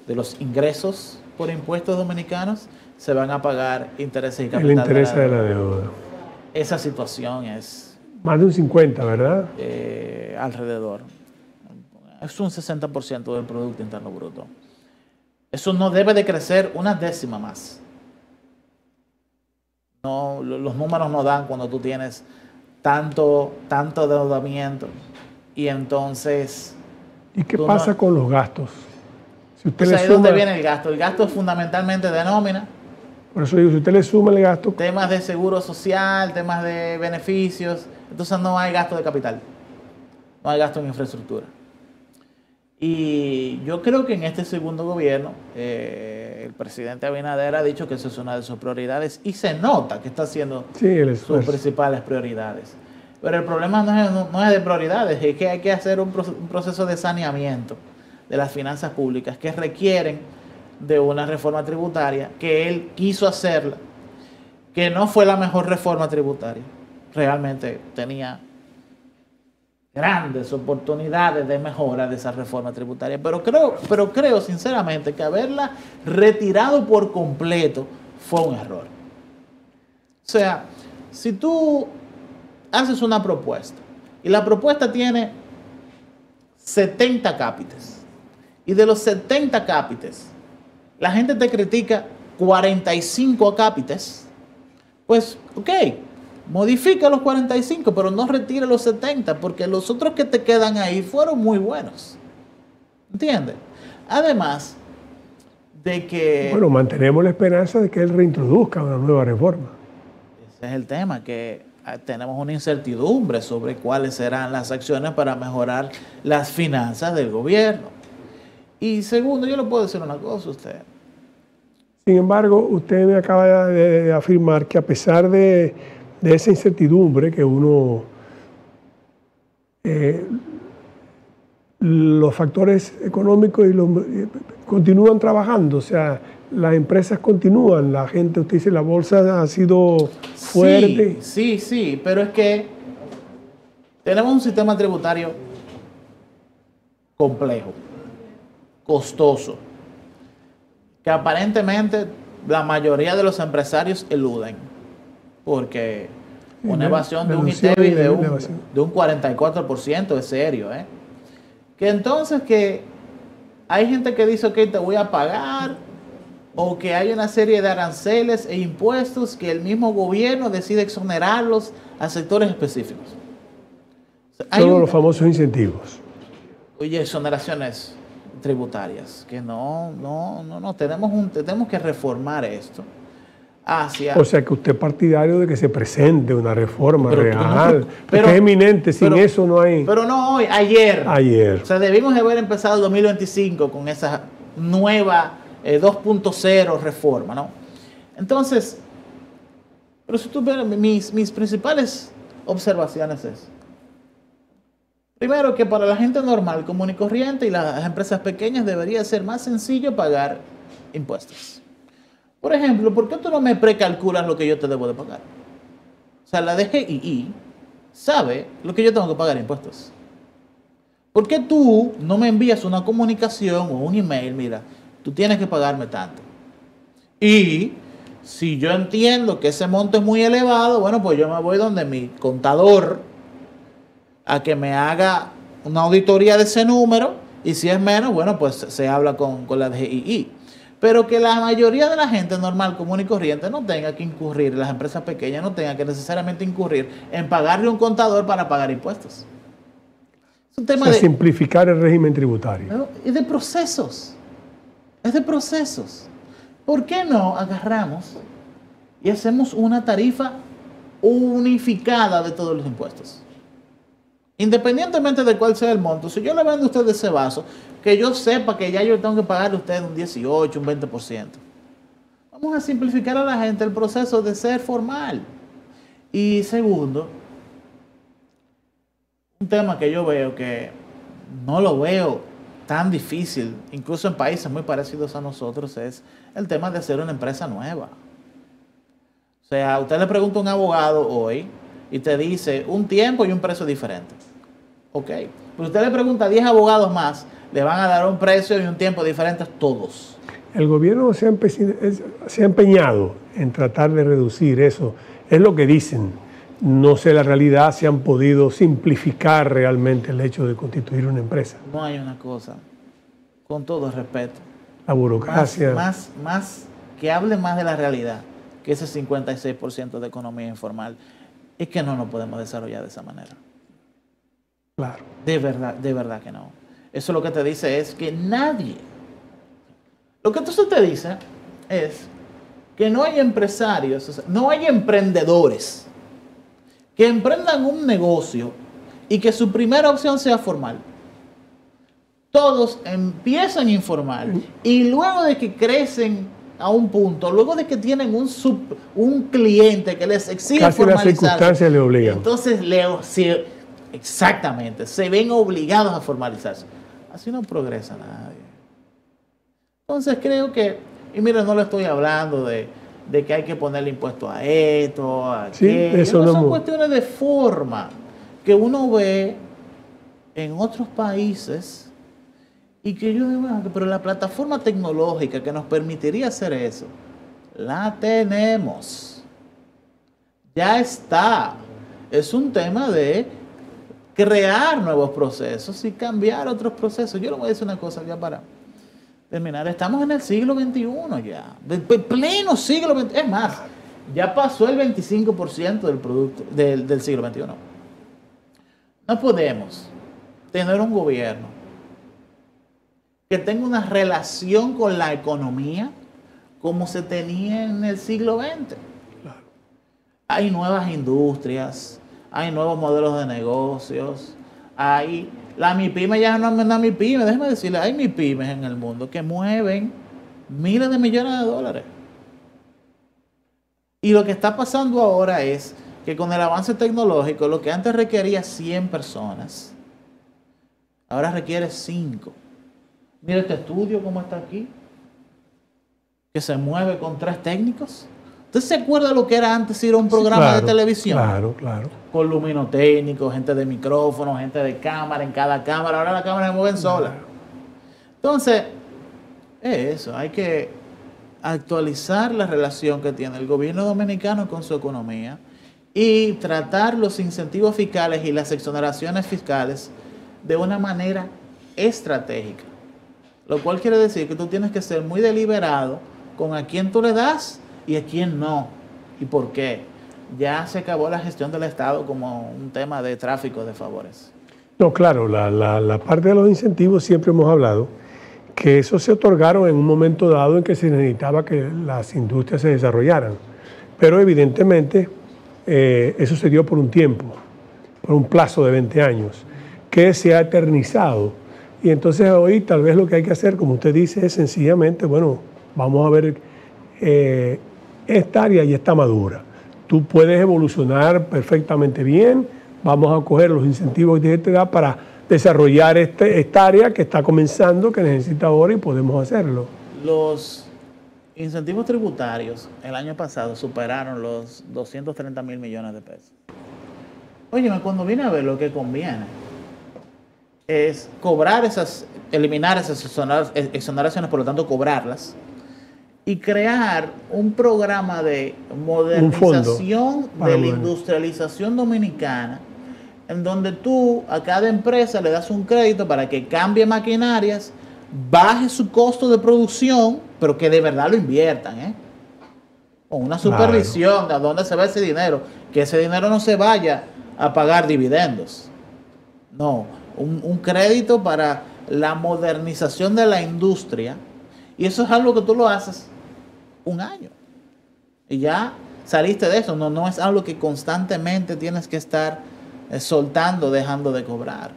de los ingresos por impuestos dominicanos se van a pagar intereses y capital. El interés de la deuda. Esa situación es... Más de un 50, ¿verdad? Alrededor. Es un 60% del Producto Interno Bruto. Eso no debe de crecer una décima más. No, los números no dan cuando tú tienes tanto endeudamiento. Y entonces... ¿Y qué pasa con los gastos? Si usted ahí es donde viene el gasto. El gasto es fundamentalmente de nómina. Por eso digo, si usted le suma el gasto... Temas de seguro social, temas de beneficios. Entonces no hay gasto de capital. No hay gasto en infraestructura. Y yo creo que en este segundo gobierno, el presidente Abinader ha dicho que esa es una de sus prioridades y se nota que está haciendo sus principales prioridades. Pero el problema no es de prioridades, es que hay que hacer un proceso de saneamiento de las finanzas públicas que requieren de una reforma tributaria, que él quiso hacerla, que no fue la mejor reforma tributaria. Realmente tenía grandes oportunidades de mejora de esa reforma tributaria, pero creo sinceramente que haberla retirado por completo fue un error. O sea, si tú haces una propuesta y la propuesta tiene 70 cápites y de los 70 cápites la gente te critica 45 cápites, pues ok, modifica los 45, pero no retire los 70, porque los otros que te quedan ahí fueron muy buenos. ¿Entiendes? Además de que... Bueno, mantenemos la esperanza de que él reintroduzca una nueva reforma. Ese es el tema, que tenemos una incertidumbre sobre cuáles serán las acciones para mejorar las finanzas del gobierno. Y segundo, yo le puedo decir una cosa a usted. Sin embargo, usted me acaba de afirmar que a pesar de esa incertidumbre que uno... los factores económicos continúan trabajando, o sea, las empresas continúan, la gente, usted dice, la bolsa ha sido fuerte. Sí, pero es que tenemos un sistema tributario complejo, costoso, que aparentemente la mayoría de los empresarios eluden, porque una evasión de un ITEVI de un 44% es serio, ¿eh? Que entonces que hay gente que dice, ok, te voy a pagar, o que hay una serie de aranceles e impuestos que el mismo gobierno decide exonerarlos a sectores específicos. O sea, son los famosos incentivos. Oye, exoneraciones tributarias, que no, tenemos que reformar esto hacia... O sea que usted es partidario de que se presente una reforma Pero real, pero- que es eminente, sin eso no hay... Pero no hoy, ayer. Ayer. O sea, debimos haber empezado el 2025 con esa nueva 2.0 reforma, ¿no? Entonces, pero si tú ves, mis principales observaciones es, primero, que para la gente normal, común y corriente y las empresas pequeñas debería ser más sencillo pagar impuestos. Por ejemplo, ¿por qué tú no me precalculas lo que yo te debo de pagar? O sea, la DGII sabe lo que yo tengo que pagar impuestos. ¿Por qué tú no me envías una comunicación o un email? Mira, tú tienes que pagarme tanto. Y si yo entiendo que ese monto es muy elevado, bueno, pues yo me voy donde mi contador a que me haga una auditoría de ese número, y si es menos, bueno, pues se habla con la DGII. Pero que la mayoría de la gente normal, común y corriente no tenga que incurrir, las empresas pequeñas no tengan que necesariamente incurrir en pagarle un contador para pagar impuestos. Es un tema de simplificar el régimen tributario. Es de procesos. Es de procesos. ¿Por qué no agarramos y hacemos una tarifa unificada de todos los impuestos? Independientemente de cuál sea el monto, si yo le vendo a usted ese vaso, que yo sepa que ya yo tengo que pagarle a usted un 18, un 20%. Vamos a simplificar a la gente el proceso de ser formal. Y segundo, un tema que yo veo que no lo veo tan difícil, incluso en países muy parecidos a nosotros, es el tema de hacer una empresa nueva. O sea, usted le pregunta a un abogado hoy y te dice un tiempo y un precio diferente. Ok, pero usted le pregunta a 10 abogados más, le van a dar un precio y un tiempo diferentes todos. El gobierno se ha empeñado en tratar de reducir eso. Es lo que dicen. No sé la realidad, si han podido simplificar realmente el hecho de constituir una empresa. No hay una cosa, con todo respeto. La burocracia. Más que hable más de la realidad que ese 56% de economía informal, es que no nos podemos desarrollar de esa manera. Claro. De verdad que no. Eso lo que te dice es que nadie, lo que entonces te dice es que no hay empresarios, o sea, no hay emprendedores que emprendan un negocio y que su primera opción sea formal. Todos empiezan informal y luego de que crecen a un punto, luego de que tienen un cliente que les exige casi formalizarse, las circunstancias le obligan. Entonces, exactamente, se ven obligados a formalizarse. Así no progresa nadie. Entonces creo que, y mira, no le estoy hablando de que hay que ponerle impuesto a esto, a aquello. No son cuestiones de forma que uno ve en otros países y que yo digo, pero la plataforma tecnológica que nos permitiría hacer eso, la tenemos. Ya está. Es un tema de crear nuevos procesos y cambiar otros procesos. Yo le voy a decir una cosa ya para terminar. Estamos en el siglo XXI ya. Pleno siglo XXI. Es más, ya pasó el 25% del producto del siglo XXI. No podemos tener un gobierno que tenga una relación con la economía como se tenía en el siglo XX. Claro. Hay nuevas industrias, hay nuevos modelos de negocios, la MIPYME ya no es una MIPYME, déjeme decirle, hay MIPYMEs en el mundo que mueven miles de millones de dólares. Y lo que está pasando ahora es que con el avance tecnológico, lo que antes requería 100 personas, ahora requiere 5. Mira este estudio cómo está aquí, que se mueve con 3 técnicos. ¿Usted se acuerda lo que era antes ir a un programa de televisión? Claro, claro. Con luminotécnicos, gente de micrófono, gente de cámara en cada cámara. Ahora las cámaras se mueven solas. Entonces, eso, hay que actualizar la relación que tiene el gobierno dominicano con su economía y tratar los incentivos fiscales y las exoneraciones fiscales de una manera estratégica. Lo cual quiere decir que tú tienes que ser muy deliberado con a quién tú le das y a quién no. ¿Y por qué? Ya se acabó la gestión del Estado como un tema de tráfico de favores. No, claro, la parte de los incentivos siempre hemos hablado que esos se otorgaron en un momento dado en que se necesitaba que las industrias se desarrollaran. Pero evidentemente eso se dio por un tiempo, por un plazo de 20 años, que se ha eternizado. Y entonces hoy tal vez lo que hay que hacer, como usted dice, es sencillamente, bueno, vamos a ver, esta área ya está madura. Tú puedes evolucionar perfectamente bien, vamos a coger los incentivos de esta edad para desarrollar esta área que está comenzando, que necesita ahora y podemos hacerlo. Los incentivos tributarios el año pasado superaron los 230.000 millones de pesos. Óyeme, cuando viene a ver, lo que conviene es cobrar eliminar esas exoneraciones, por lo tanto cobrarlas, y crear un programa de modernización de la industrialización dominicana, en donde tú a cada empresa le das un crédito para que cambie maquinarias, baje su costo de producción, pero que de verdad lo inviertan, con una supervisión de a dónde se va ese dinero, que ese dinero no se vaya a pagar dividendos. No, un crédito para la modernización de la industria, y eso es algo que tú lo haces un año y ya saliste de eso. No es algo que constantemente tienes que estar soltando, dejando de cobrar,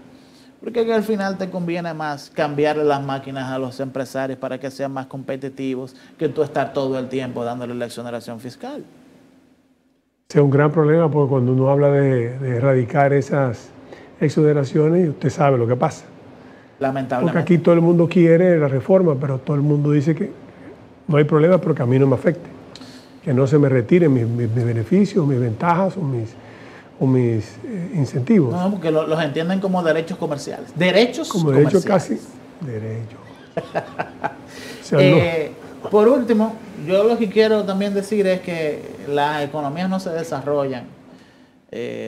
porque al final te conviene más cambiarle las máquinas a los empresarios para que sean más competitivos que tú estar todo el tiempo dándole la exoneración fiscal. Es un gran problema, porque cuando uno habla de erradicar esas exoneraciones, usted sabe lo que pasa. Lamentablemente. Porque aquí todo el mundo quiere la reforma, pero todo el mundo dice que no hay problema porque a mí no me afecte, que no se me retiren mis beneficios, mis ventajas o mis incentivos. No, porque los entienden como derechos comerciales. Derechos como comerciales. Como derecho casi. Derecho. O sea, por último, yo lo que quiero también decir es que las economías no se desarrollan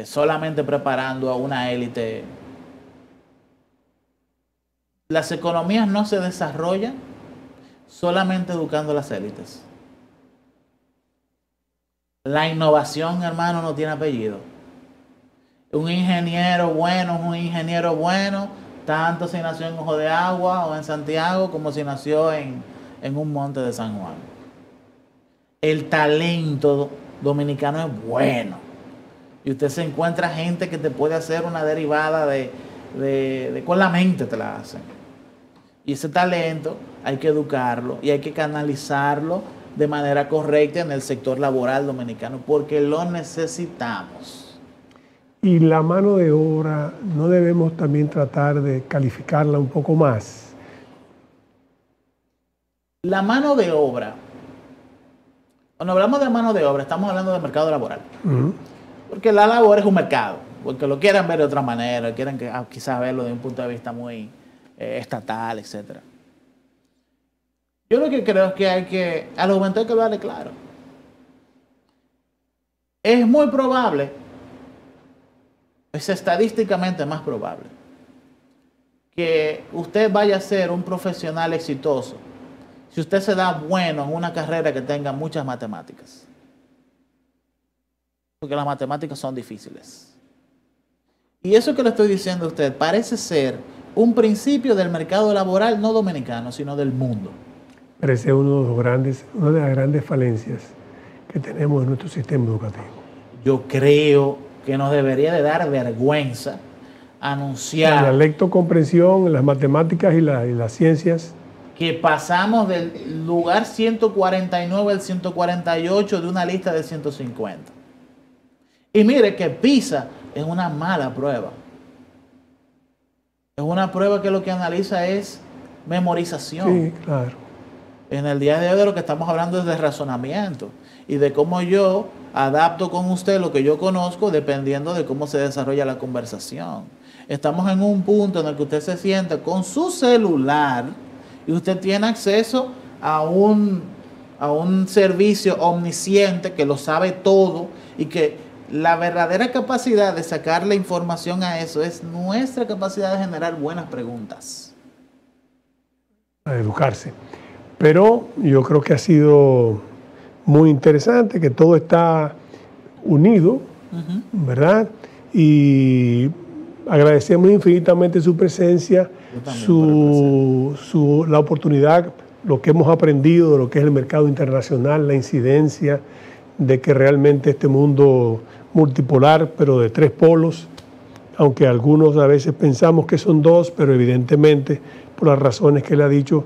solamente preparando a una élite. Las economías no se desarrollan solamente educando a las élites. La innovación, hermano, no tiene apellido. Un ingeniero bueno es un ingeniero bueno, tanto si nació en Ojo de Agua o en Santiago como si nació en un monte de San Juan. El talento dominicano es bueno. Y usted se encuentra gente que te puede hacer una derivada de con la mente te la hacen. Y ese talento hay que educarlo y hay que canalizarlo de manera correcta en el sector laboral dominicano, porque lo necesitamos. Y la mano de obra, ¿no debemos también tratar de calificarla un poco más? La mano de obra, cuando hablamos de mano de obra, estamos hablando del mercado laboral. Porque la labor es un mercado, porque lo quieran ver de otra manera, quieren quizás verlo de un punto de vista muy estatal, etc. Yo lo que creo es que al argumento hay que hablarle claro. Es muy probable, es estadísticamente más probable, que usted vaya a ser un profesional exitoso si usted se da bueno en una carrera que tenga muchas matemáticas. Porque las matemáticas son difíciles. Y eso que le estoy diciendo a usted parece ser un principio del mercado laboral no dominicano, sino del mundo. Parece una de las grandes falencias que tenemos en nuestro sistema educativo. Yo creo que nos debería de dar vergüenza anunciar... La lectocomprensión, las matemáticas y las ciencias... que pasamos del lugar 149 al 148 de una lista de 150. Y mire que PISA es una mala prueba. Es una prueba que lo que analiza es memorización. Sí, claro. En el día de hoy de lo que estamos hablando es de razonamiento y de cómo yo adapto con usted lo que yo conozco dependiendo de cómo se desarrolla la conversación. Estamos en un punto en el que usted se sienta con su celular y usted tiene acceso a un servicio omnisciente que lo sabe todo, y que la verdadera capacidad de sacar la información a eso es nuestra capacidad de generar buenas preguntas. A educarse. Pero yo creo que ha sido muy interesante, que todo está unido, ¿verdad? Y agradecemos infinitamente su presencia, la oportunidad, lo que hemos aprendido de lo que es el mercado internacional, la incidencia de que realmente este mundo multipolar, pero de 3 polos, aunque algunos a veces pensamos que son 2, pero evidentemente, por las razones que él ha dicho,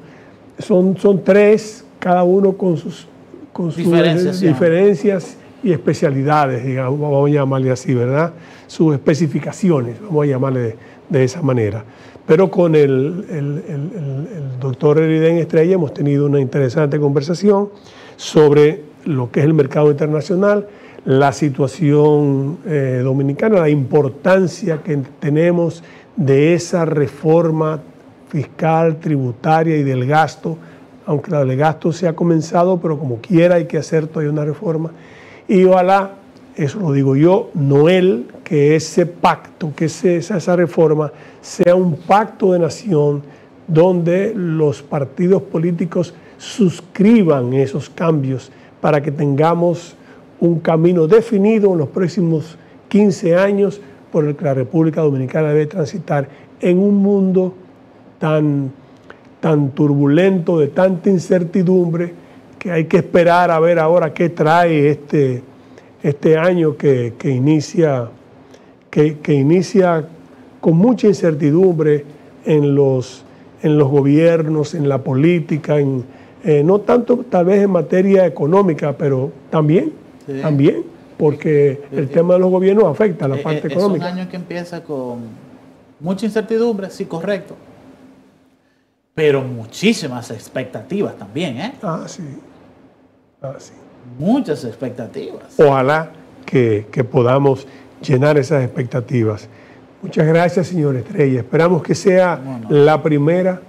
son 3, cada uno con sus diferencias y especialidades, digamos, vamos a llamarle así, ¿verdad? Sus especificaciones, vamos a llamarle de esa manera. Pero con el doctor Eriden Estrella hemos tenido una interesante conversación sobre lo que es el mercado internacional, la situación dominicana, la importancia que tenemos de esa reforma fiscal, tributaria y del gasto, aunque la del gasto se ha comenzado, pero como quiera hay que hacer todavía una reforma. Y ojalá, eso lo digo yo, no él, que ese pacto, que esa reforma sea un pacto de nación donde los partidos políticos suscriban esos cambios para que tengamos un camino definido en los próximos 15 años por el que la República Dominicana debe transitar en un mundo tan turbulento, de tanta incertidumbre, que hay que esperar a ver ahora qué trae este año que inicia con mucha incertidumbre en los gobiernos, en la política, no tanto tal vez en materia económica, pero también, porque el tema de los gobiernos afecta a la parte económica. Es un año que empieza con mucha incertidumbre, sí, correcto, pero muchísimas expectativas también, ¿eh? Sí. Muchas expectativas. Ojalá que podamos llenar esas expectativas. Muchas gracias, señor Estrella. Esperamos que sea la primera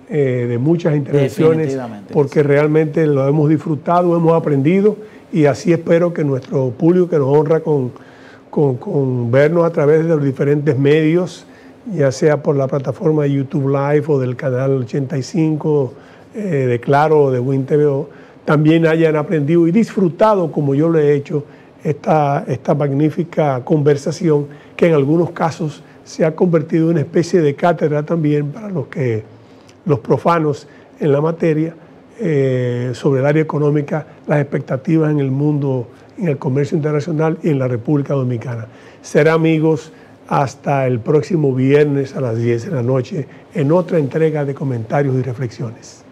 de muchas intervenciones, porque realmente lo hemos disfrutado, hemos aprendido, y así espero que nuestro público, que nos honra con vernos a través de los diferentes medios, ya sea por la plataforma de YouTube Live o del canal 85 de Claro o de Win TV, también hayan aprendido y disfrutado, como yo lo he hecho, esta magnífica conversación, que en algunos casos se ha convertido en una especie de cátedra también para los profanos en la materia, sobre el área económica, las expectativas en el mundo, en el comercio internacional y en la República Dominicana. Será, amigos, hasta el próximo viernes a las 10 de la noche en otra entrega de comentarios y reflexiones.